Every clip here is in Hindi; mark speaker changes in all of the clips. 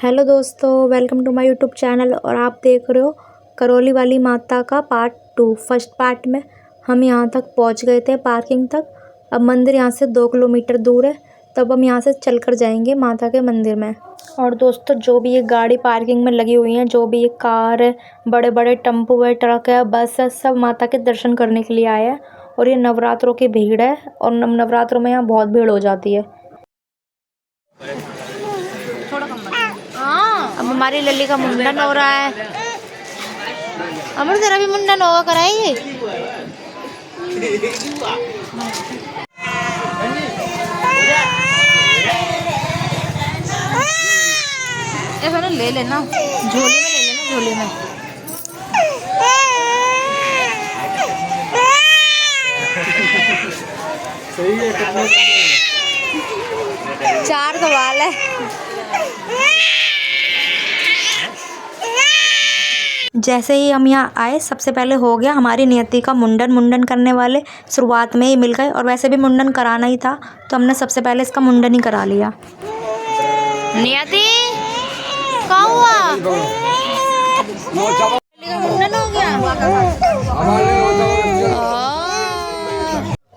Speaker 1: हेलो दोस्तों, welcome to my YouTube channel. और आप देख रहे हो करौली वाली माता का पार्ट 2। फर्स्ट पार्ट में हम यहाँ तक पहुँच गए थे, पार्किंग तक। अब मंदिर यहाँ से 2 किलोमीटर दूर है, तब हम यहाँ से चलकर जाएंगे माता के मंदिर में। और दोस्तों, जो भी ये गाड़ी पार्किंग में लगी हुई है, जो भी ये कार है, बड़े बड़े टेम्पो है, ट्रक है, बस है, सब माता के दर्शन करने के लिए आए हैं। और ये नवरात्रों की भीड़ है, और नवरात्रों में यहाँ बहुत भीड़ हो जाती है। अब हमारी लल्ली का मुंडन हो रहा है। अमर तेरा भी मुंडन होगा, कराएंगे। ऐसा ना ले लेना, झोले में ले लेना, झोले में। सही है। 4 सवाल है। जैसे ही हम यहाँ आए, सबसे पहले हो गया हमारी नियति का मुंडन करने वाले शुरुआत में ही मिल गए। और वैसे भी मुंडन कराना ही था, तो हमने सबसे पहले इसका मुंडन ही करा लिया। नियति कहाँ हुआ? मुंडन हो गया।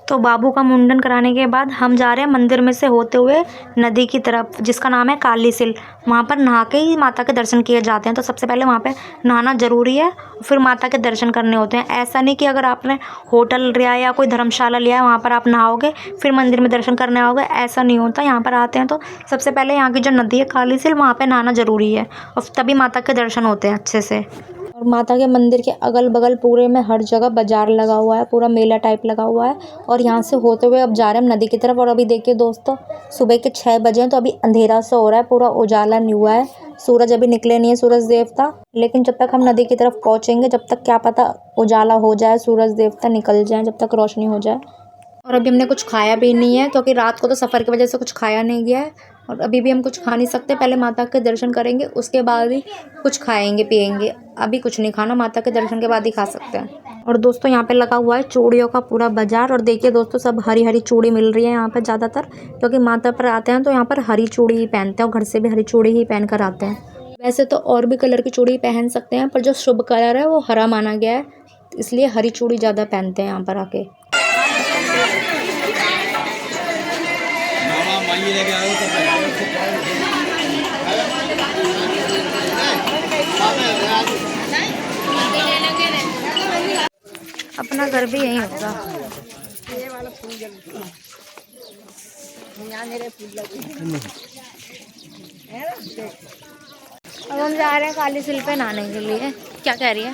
Speaker 1: तो बाबू का मुंडन कराने के बाद हम जा रहे हैं मंदिर में से होते हुए नदी की तरफ, जिसका नाम है काली सिल। वहाँ पर नहा के ही माता के दर्शन किए जाते हैं। तो सबसे पहले वहाँ पे नहाना ज़रूरी है, फिर माता के दर्शन करने होते हैं। ऐसा नहीं कि अगर आपने होटल लिया या कोई धर्मशाला लिया है, वहाँ पर आप नहाओगे फिर मंदिर में दर्शन करने आओगे, ऐसा नहीं होता। यहाँ पर आते हैं तो सबसे पहले यहाँ की जो नदी है काली सिल, वहाँ पर नहाना ज़रूरी है, और तभी माता के दर्शन होते हैं अच्छे से। और माता के मंदिर के अगल बगल पूरे में हर जगह बाजार लगा हुआ है, पूरा मेला टाइप लगा हुआ है। और यहाँ से होते हुए अब जा रहे हैं नदी की तरफ। और अभी देखिए दोस्तों, सुबह के 6 बजे हैं, तो अभी अंधेरा सा हो रहा है, पूरा उजाला नहीं हुआ है। सूरज अभी निकले नहीं है, सूरज देवता। लेकिन जब तक हम नदी की तरफ पहुँचेंगे, जब तक क्या पता उजाला हो जाए, सूरज देवता निकल जाए, जब तक रोशनी हो जाए। और अभी हमने कुछ खाया भी नहीं है, क्योंकि रात को तो सफ़र की वजह से कुछ खाया नहीं गया है। और अभी भी हम कुछ खा नहीं सकते, पहले माता के दर्शन करेंगे, उसके बाद ही कुछ खाएंगे पिएंगे। अभी कुछ नहीं खाना, माता के दर्शन के बाद ही खा सकते हैं। और दोस्तों, यहाँ पे लगा हुआ है चूड़ियों का पूरा बाजार। और देखिए दोस्तों, सब हरी हरी चूड़ी मिल रही है यहाँ पे ज़्यादातर, क्योंकि माता पर आते हैं तो यहाँ पर हरी चूड़ी ही पहनते हैं, और घर से भी हरी चूड़ी ही पहन कर आते हैं। वैसे तो और भी कलर की चूड़ी पहन सकते हैं, पर जो शुभ कलर है वो हरा माना गया है, इसलिए हरी चूड़ी ज़्यादा पहनते हैं यहाँ पर आके। अपना घर भी यही होगा। अब हम जा रहे हैं काली सिल पे नहाने के लिए। क्या कह रही है?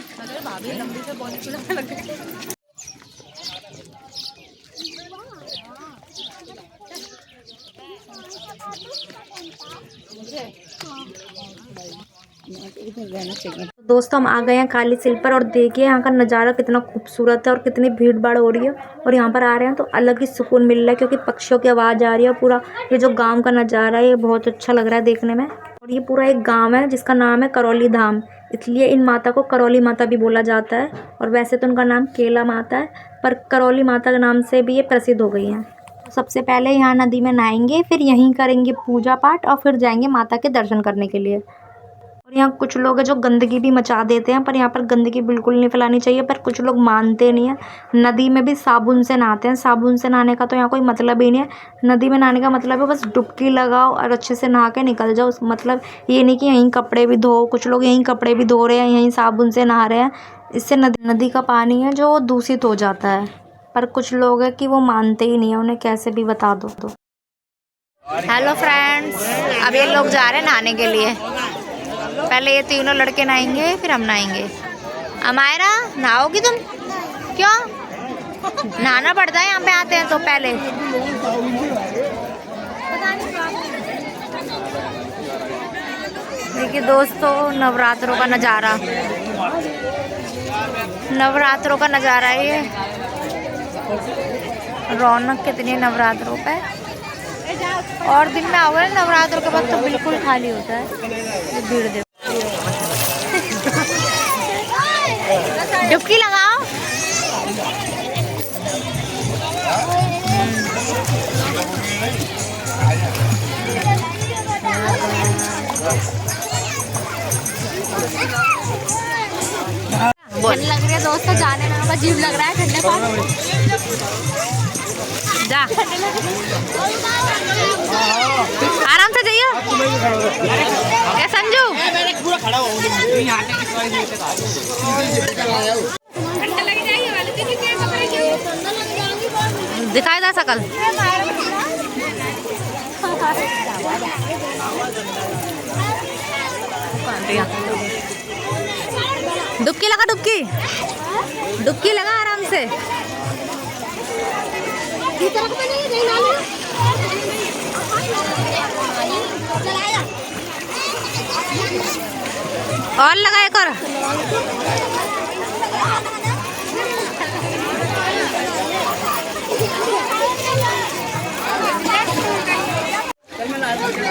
Speaker 1: दोस्तों, हम आ गए हैं काली सिल पर। और देखिए यहाँ का नज़ारा कितना खूबसूरत है, और कितनी भीड़ भाड़ हो रही है। और यहाँ पर आ रहे हैं तो अलग ही सुकून मिल रहा है, क्योंकि पक्षियों की आवाज़ आ रही है। पूरा ये जो गांव का नज़ारा है, ये बहुत अच्छा लग रहा है देखने में। और ये पूरा एक गांव है जिसका नाम है करौली धाम, इसलिए इन माता को करौली माता भी बोला जाता है। और वैसे तो उनका नाम केला माता है, पर करौली माता के नाम से भी ये प्रसिद्ध हो गई हैं। सबसे पहले यहाँ नदी में नहाएंगे, फिर यहीं करेंगे पूजा पाठ, और फिर जाएंगे माता के दर्शन करने के लिए। और यहाँ कुछ लोग हैं जो गंदगी भी मचा देते हैं, पर यहाँ पर गंदगी बिल्कुल नहीं फैलानी चाहिए, पर कुछ लोग मानते नहीं हैं। नदी में भी साबुन से नहाते हैं। साबुन से नहाने का तो यहाँ कोई मतलब ही नहीं है। नदी में नहाने का मतलब है बस डुबकी लगाओ और अच्छे से नहा के निकल जाओ। मतलब ये नहीं कि यहीं कपड़े भी धो। कुछ लोग यहीं कपड़े भी धो रहे हैं, यहीं साबुन से नहा रहे हैं। इससे नदी का पानी है जो दूषित हो जाता है। पर कुछ लोग हैं कि वो मानते ही नहीं है, उन्हें कैसे भी बता दो। हेलो फ्रेंड्स, अब ये लोग जा रहे हैं नहाने के लिए। पहले ये तीनों लड़के नहाएंगे, फिर हम नहाएंगे। अमायरा, नहाओगी तुम? क्यों? नहाना पड़ता है, यहाँ पे आते हैं तो पहले। देखिए दोस्तों, नवरात्रों का नज़ारा, नवरात्रों का नज़ारा है ये। रौनक कितनी है नवरात्रों पे। और दिन में आओगे ना नवरात्रों के बाद तो बिल्कुल खाली होता है, ये भीड़ देखो। डुबकी लगाओ। ठंड लग रही है दोस्तों, जाने में अब अजीब लग रहा है ठंडे पानी। जा आराम से जाइए। क्या संजू दिखाई दे सकल। डुबकी लगा, डुबकी डुबकी लगा आराम से। और लगा एक और।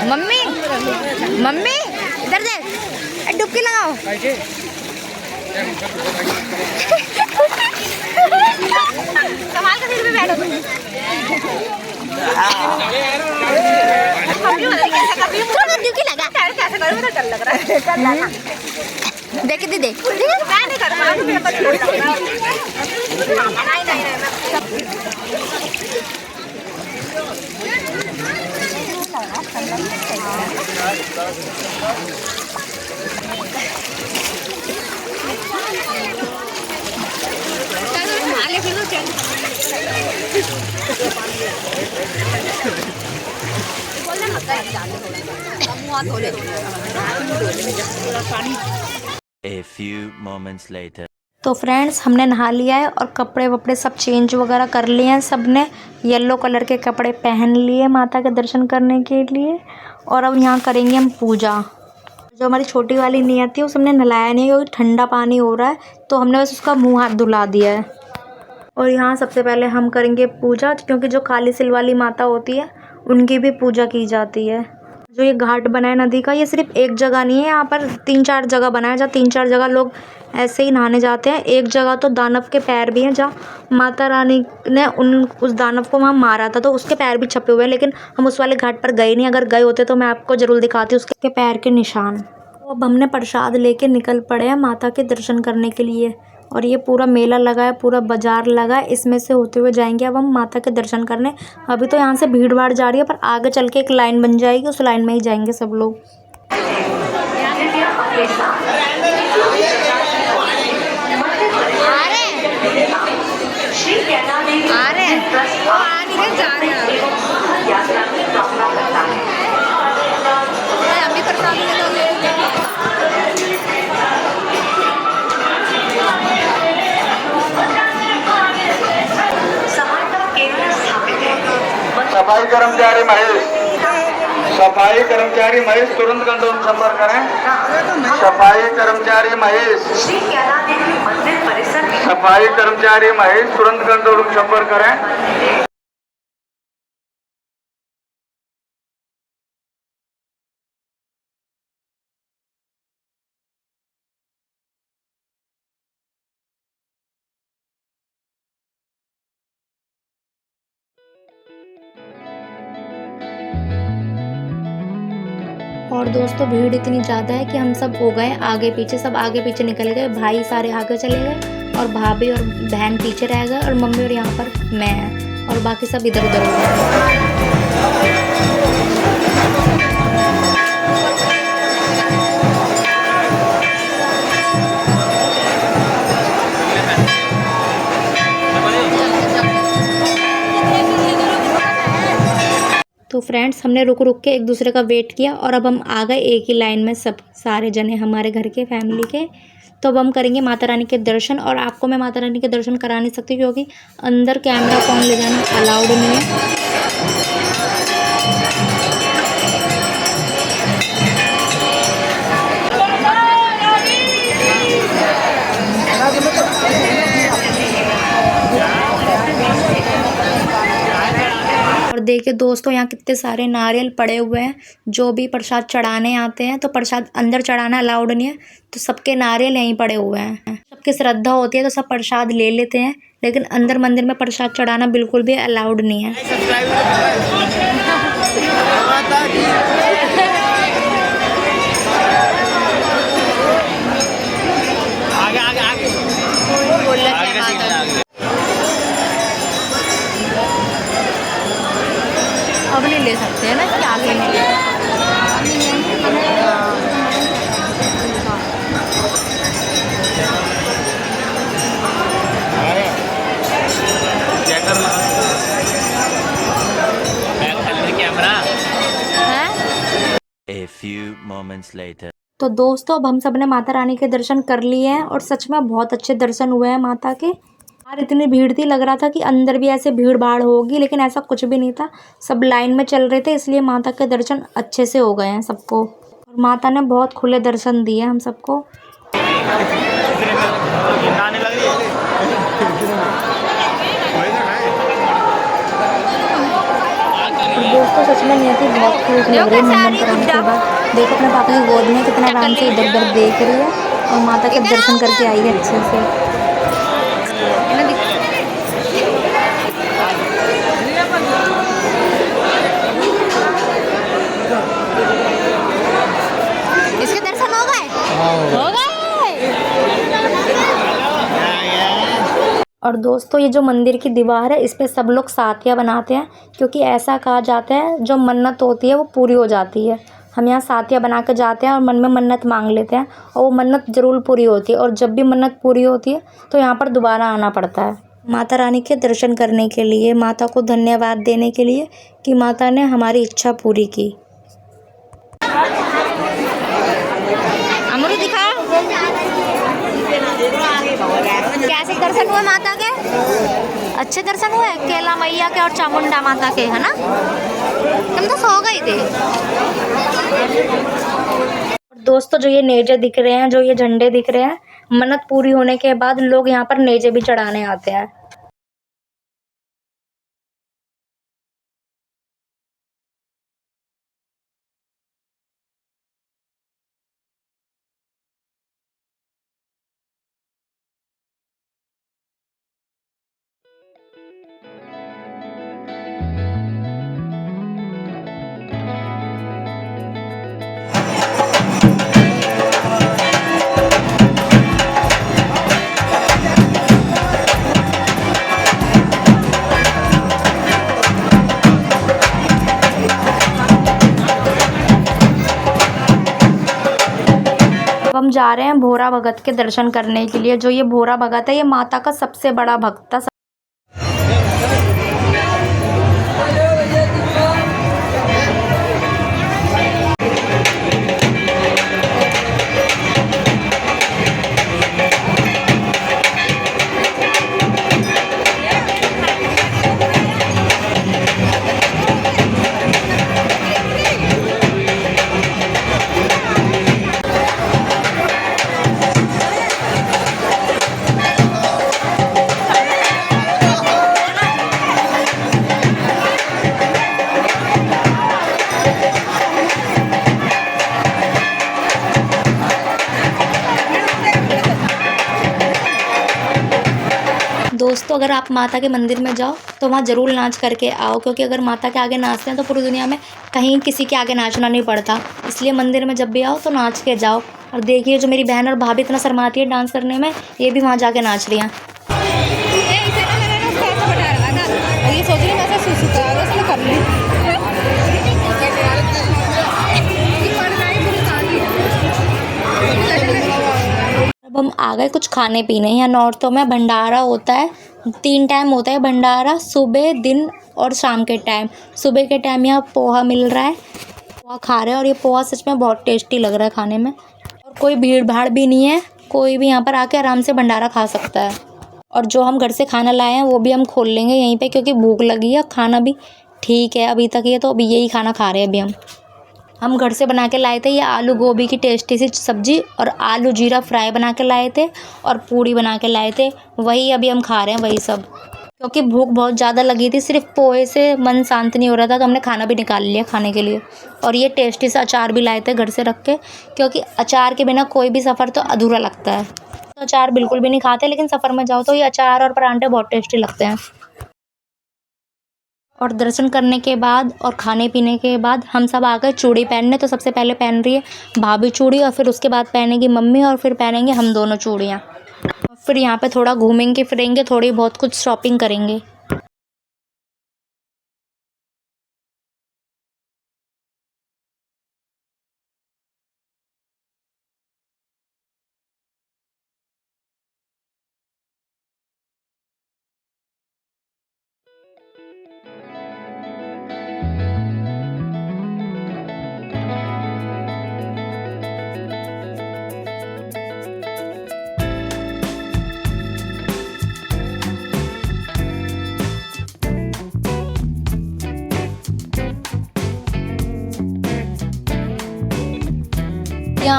Speaker 1: मम्मी मम्मी इधर देख, डुबकी लगाओ। कमाल का सीट पे बैठो। डुबकी लगा कैसे करूं, मुझे डर लग रहा है। कर लगा देख दी देख, मैं नहीं कर रहा, मेरे को डर लग रहा है। नहीं
Speaker 2: A few moments later.
Speaker 1: तो फ्रेंड्स हमने नहा लिया है और कपड़े वपड़े सब चेंज वगैरह कर लिए हैं। सब ने येलो कलर के कपड़े पहन लिए माता के दर्शन करने के लिए। और अब यहाँ करेंगे हम पूजा। जो हमारी छोटी वाली नियत थी उसे हमने नहलाया नहीं क्योंकि ठंडा पानी हो रहा है, तो हमने बस उसका मुंह हाथ धुला दिया है। और यहाँ सबसे पहले हम करेंगे पूजा, क्योंकि जो काली सिल वाली माता होती है उनकी भी पूजा की जाती है। जो ये घाट बना है नदी का, ये सिर्फ एक जगह नहीं है, यहाँ पर 3-4 जगह बना है जहाँ 3-4 जगह लोग ऐसे ही नहाने जाते हैं। एक जगह तो दानव के पैर भी हैं जहाँ माता रानी ने उस दानव को वहाँ मारा था, तो उसके पैर भी छपे हुए हैं। लेकिन हम उस वाले घाट पर गए नहीं, अगर गए होते तो मैं आपको ज़रूर दिखाती उसके पैर के निशान। तो अब हमने प्रसाद लेके निकल पड़े हैं माता के दर्शन करने के लिए। और ये पूरा मेला लगा है, पूरा बाजार लगा है, इसमें से होते हुए जाएंगे अब हम माता के दर्शन करने। अभी तो यहाँ से भीड़ भाड़ जा रही है, पर आगे चल के एक लाइन बन जाएगी, उस लाइन में ही जाएंगे सब लोग।
Speaker 3: सफाई कर्मचारी महेश, सफाई कर्मचारी महेश तुरंत कंट्रोल संपर्क करें। सफाई कर्मचारी महेश, सफाई कर्मचारी महेश तुरंत कंट्रोल संपर्क करें।
Speaker 1: और दोस्तों भीड़ इतनी ज़्यादा है कि हम सब हो गए आगे पीछे, सब आगे पीछे निकल गए। भाई सारे आगे चले गए और भाभी और बहन पीछे रह गए और मम्मी और यहाँ पर मैं और बाकी सब इधर उधर हो गए। तो फ्रेंड्स हमने रुक रुक के एक दूसरे का वेट किया और अब हम आ गए एक ही लाइन में, सब सारे जने हमारे घर के फैमिली के। तो अब हम करेंगे माता रानी के दर्शन। और आपको मैं माता रानी के दर्शन करा नहीं सकती क्योंकि अंदर कैमरा फ़ोन ले जाना अलाउड नहीं है। और देखिए दोस्तों यहाँ कितने सारे नारियल पड़े हुए हैं। जो भी प्रसाद चढ़ाने आते हैं तो प्रसाद अंदर चढ़ाना अलाउड नहीं है, तो सबके नारियल यहीं पड़े हुए हैं। सबकी श्रद्धा होती है तो सब प्रसाद ले लेते हैं, लेकिन अंदर मंदिर में प्रसाद चढ़ाना बिल्कुल भी अलाउड नहीं है।
Speaker 2: moments later.
Speaker 1: तो दोस्तों अब हम सब ने माता रानी के दर्शन कर लिए हैं और सच में बहुत अच्छे दर्शन हुए हैं माता के। यार इतनी भीड़ थी, लग रहा था कि अंदर भी ऐसे भीड़ भाड़ होगी, लेकिन ऐसा कुछ भी नहीं था। सब लाइन में चल रहे थे, इसलिए माता के दर्शन अच्छे से हो गए हैं सबको। और माता ने बहुत खुले दर्शन दिए हम सबको। दोस्तों सच में नियति बहुत खुश लग रही है मुंडन कराने के बाद। देखो अपने पापा की गोद में कितना आराम से इधर उधर देख रही है और माता के दर्शन करके आई है अच्छे से।
Speaker 4: इसके दर्शन हो गए? हो गए।
Speaker 1: और दोस्तों ये जो मंदिर की दीवार है इस पे सब लोग साथिया बनाते हैं, क्योंकि ऐसा कहा जाता है जो मन्नत होती है वो पूरी हो जाती है। हम यहाँ साथिया बना के जाते हैं और मन में मन्नत मांग लेते हैं और वो मन्नत ज़रूर पूरी होती है। और जब भी मन्नत पूरी होती है तो यहाँ पर दोबारा आना पड़ता है माता रानी के दर्शन करने के लिए, माता को धन्यवाद देने के लिए कि माता ने हमारी इच्छा पूरी की।
Speaker 4: अमरू दिखा कैसे दर्शन हुए माता के? अच्छे दर्शन हुए केला मैया के और चामुंडा माता के, है ना? तुम तो सो गई थे।
Speaker 1: दोस्तों जो ये नेजे दिख रहे हैं, जो ये झंडे दिख रहे हैं, मन्नत पूरी होने के बाद लोग यहाँ पर नेजे भी चढ़ाने आते हैं। अब हम जा रहे हैं भोरा भगत के दर्शन करने के लिए। जो ये भोरा भगत है ये माता का सबसे बड़ा भक्त था। दोस्तों अगर आप माता के मंदिर में जाओ तो वहाँ ज़रूर नाच करके आओ, क्योंकि अगर माता के आगे नाचते हैं तो पूरी दुनिया में कहीं किसी के आगे नाचना नहीं पड़ता। इसलिए मंदिर में जब भी आओ तो नाच के जाओ। और देखिए जो मेरी बहन और भाभी इतना शर्माती है डांस करने में, ये भी वहाँ जाके नाच रही हैं।
Speaker 4: ये सोच रही मैं सुसु कर ली।
Speaker 1: अब हम आ गए कुछ खाने पीने। यहाँ नॉर्थों में भंडारा होता है, 3 टाइम होता है भंडारा, सुबह, दिन और शाम के टाइम। सुबह के टाइम यहाँ पोहा मिल रहा है, पोहा खा रहे हैं और ये पोहा सच में बहुत टेस्टी लग रहा है खाने में। और कोई भीड़ भाड़ भी नहीं है, कोई भी यहाँ पर आके आराम से भंडारा खा सकता है। और जो हम घर से खाना लाए हैं वो भी हम खोल लेंगे यहीं पे, क्योंकि भूख लगी है। खाना भी ठीक है अभी तक, ये तो अभी यही खाना खा रहे हैं अभी हम घर से बना के लाए थे ये आलू गोभी की टेस्टी सी सब्जी और आलू जीरा फ्राई बना के लाए थे और पूड़ी बना के लाए थे, वही अभी हम खा रहे हैं वही सब। क्योंकि भूख बहुत ज़्यादा लगी थी, सिर्फ पोहे से मन शांत नहीं हो रहा था, तो हमने खाना भी निकाल लिया खाने के लिए। और ये टेस्टी सा अचार भी लाए थे घर से रख के, क्योंकि अचार के बिना कोई भी सफ़र तो अधूरा लगता है। तो अचार बिल्कुल भी नहीं खाते, लेकिन सफ़र में जाओ तो ये अचार और परांठे बहुत टेस्टी लगते हैं। और दर्शन करने के बाद और खाने पीने के बाद हम सब आ गए चूड़ी पहनने। तो सबसे पहले पहन रही है भाभी चूड़ी और फिर उसके बाद पहनेगी मम्मी और फिर पहनेंगे हम दोनों चूड़ियाँ। फिर यहाँ पे थोड़ा घूमेंगे फिरेंगे, थोड़ी बहुत कुछ शॉपिंग करेंगे।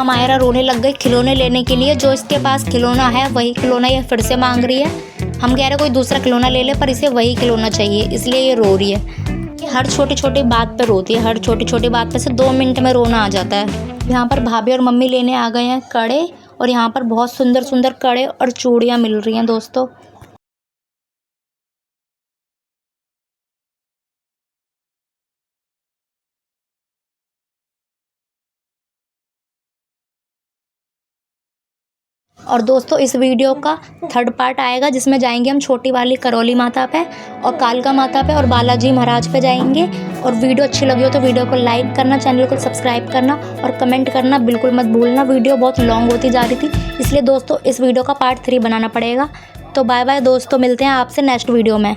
Speaker 1: यहाँ मायरा रोने लग गई खिलौने लेने के लिए। जो इसके पास खिलौना है वही खिलौना ये फिर से मांग रही है। हम कह रहे कोई दूसरा खिलौना ले ले, पर इसे वही खिलौना चाहिए, इसलिए ये रो रही है। हर छोटी छोटी बात पे रोती है, हर छोटी छोटी बात पे से 2 मिनट में रोना आ जाता है। यहाँ पर भाभी और मम्मी लेने आ गए हैं कड़े, और यहाँ पर बहुत सुंदर सुंदर कड़े और चूड़ियाँ मिल रही हैं दोस्तों। और दोस्तों इस वीडियो का 3rd पार्ट आएगा जिसमें जाएंगे हम छोटी वाली करौली माता पे और कालका माता पे और बालाजी महाराज पे जाएंगे। और वीडियो अच्छी लगी हो तो वीडियो को लाइक करना, चैनल को सब्सक्राइब करना और कमेंट करना बिल्कुल मत भूलना। वीडियो बहुत लॉन्ग होती जा रही थी, इसलिए दोस्तों इस वीडियो का पार्ट 3 बनाना पड़ेगा। तो बाय बाय दोस्तों, मिलते हैं आपसे नेक्स्ट वीडियो में।